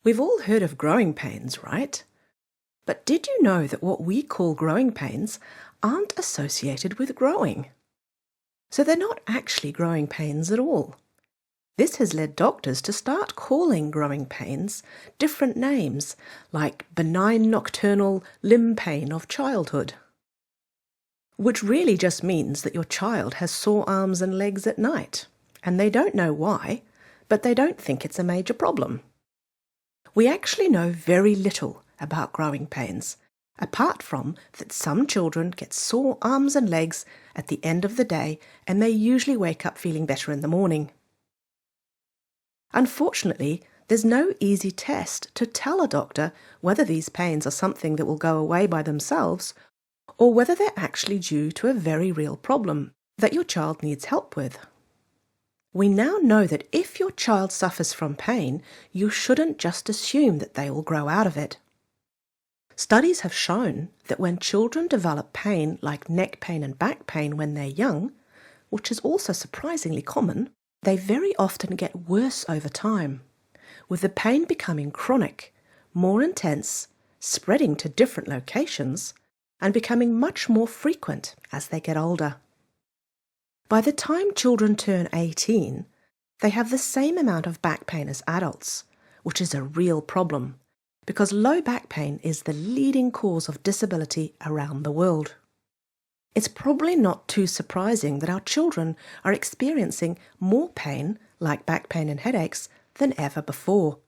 We've all heard of growing pains, right? But did you know that what we call growing pains aren't associated with growing? So they're not actually growing pains at all. This has led doctors to start calling growing pains different names, like benign nocturnal limb pain of childhood, which really just means that your child has sore arms and legs at night, and they don't know why, but they don't think it's a major problem. We actually know very little about growing pains, apart from that some children get sore arms and legs at the end of the day, and they usually wake up feeling better in the morning. Unfortunately, there's no easy test to tell a doctor whether these pains are something that will go away by themselves or whether they're actually due to a very real problem that your child needs help with. We now know that if your child suffers from pain, you shouldn't just assume that they will grow out of it. Studies have shown that when children develop pain like neck pain and back pain when they're young, which is also surprisingly common, they very often get worse over time, with the pain becoming chronic, more intense, spreading to different locations, and becoming much more frequent as they get older. By the time children turn 18, they have the same amount of back pain as adults, which is a real problem, because low back pain is the leading cause of disability around the world. It's probably not too surprising that our children are experiencing more pain, like back pain and headaches, than ever before,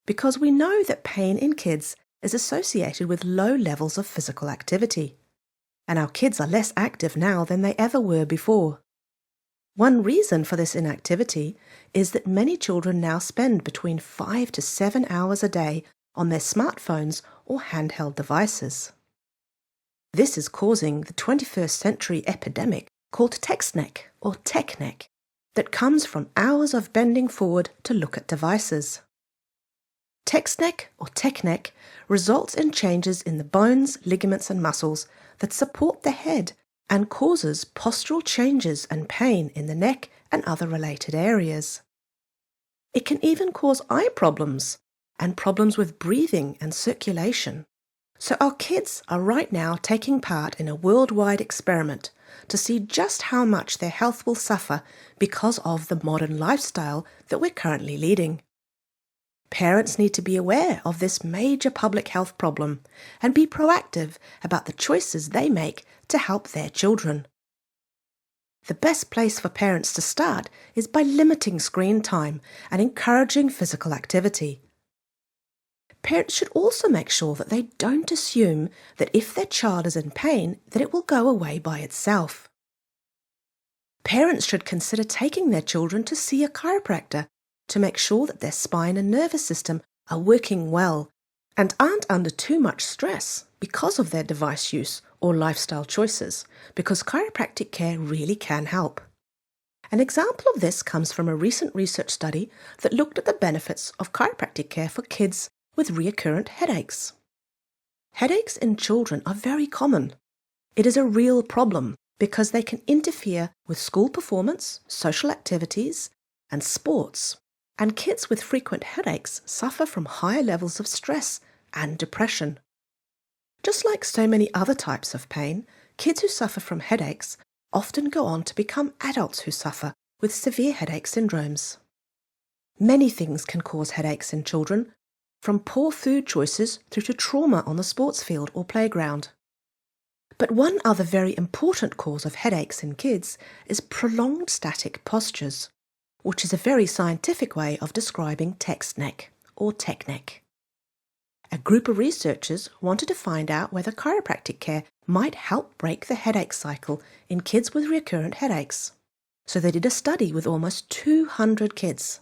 because we know that pain in kids is associated with low levels of physical activity, and our kids are less active now than they ever were before. One reason for this inactivity is that many children now spend between 5 to 7 hours a day on their smartphones or handheld devices. This is causing the 21st century epidemic called text neck or tech neck that comes from hours of bending forward to look at devices. Text neck or tech neck results in changes in the bones, ligaments and muscles that support the head and causes postural changes and pain in the neck and other related areas. It can even cause eye problems and problems with breathing and circulation. So our kids are right now taking part in a worldwide experiment to see just how much their health will suffer because of the modern lifestyle that we're currently leading. Parents need to be aware of this major public health problem and be proactive about the choices they make to help their children. The best place for parents to start is by limiting screen time and encouraging physical activity. Parents should also make sure that they don't assume that if their child is in pain, that it will go away by itself. Parents should consider taking their children to see a chiropractor to make sure that their spine and nervous system are working well and aren't under too much stress because of their device use or lifestyle choices, because chiropractic care really can help. An example of this comes from a recent research study that looked at the benefits of chiropractic care for kids with recurrent headaches. Headaches in children are very common. It is a real problem because they can interfere with school performance, social activities, and sports. And kids with frequent headaches suffer from higher levels of stress and depression. Just like so many other types of pain, kids who suffer from headaches often go on to become adults who suffer with severe headache syndromes. Many things can cause headaches in children, from poor food choices through to trauma on the sports field or playground. But one other very important cause of headaches in kids is prolonged static postures, which is a very scientific way of describing text neck or tech neck. A group of researchers wanted to find out whether chiropractic care might help break the headache cycle in kids with recurrent headaches. So they did a study with almost 200 kids,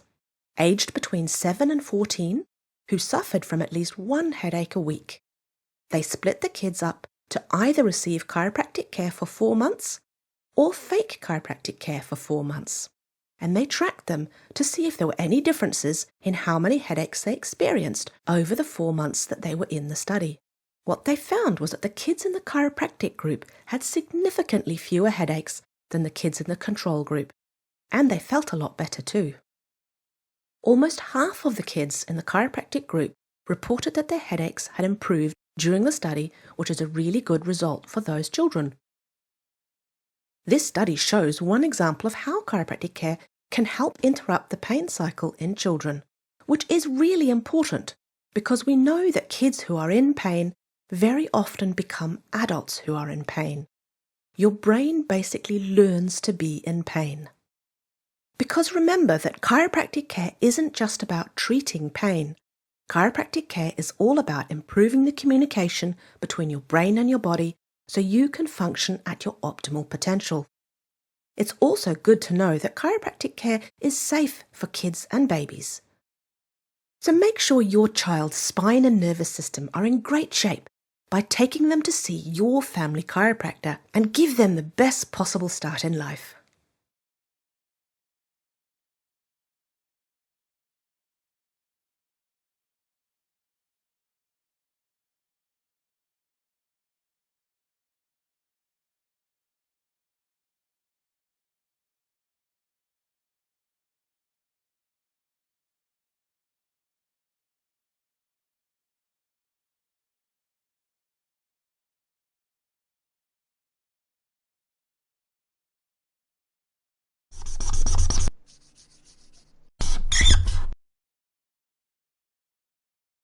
aged between 7 and 14, who suffered from at least one headache a week. They split the kids up to either receive chiropractic care for 4 months or fake chiropractic care for 4 months. And they tracked them to see if there were any differences in how many headaches they experienced over the 4 months that they were in the study. What they found was that the kids in the chiropractic group had significantly fewer headaches than the kids in the control group, and they felt a lot better too. Almost half of the kids in the chiropractic group reported that their headaches had improved during the study, which is a really good result for those children. This study shows one example of how chiropractic care can help interrupt the pain cycle in children, which is really important because we know that kids who are in pain very often become adults who are in pain. Your brain basically learns to be in pain. Because remember that chiropractic care isn't just about treating pain. Chiropractic care is all about improving the communication between your brain and your body so you can function at your optimal potential. It's also good to know that chiropractic care is safe for kids and babies. So make sure your child's spine and nervous system are in great shape by taking them to see your family chiropractor and give them the best possible start in life.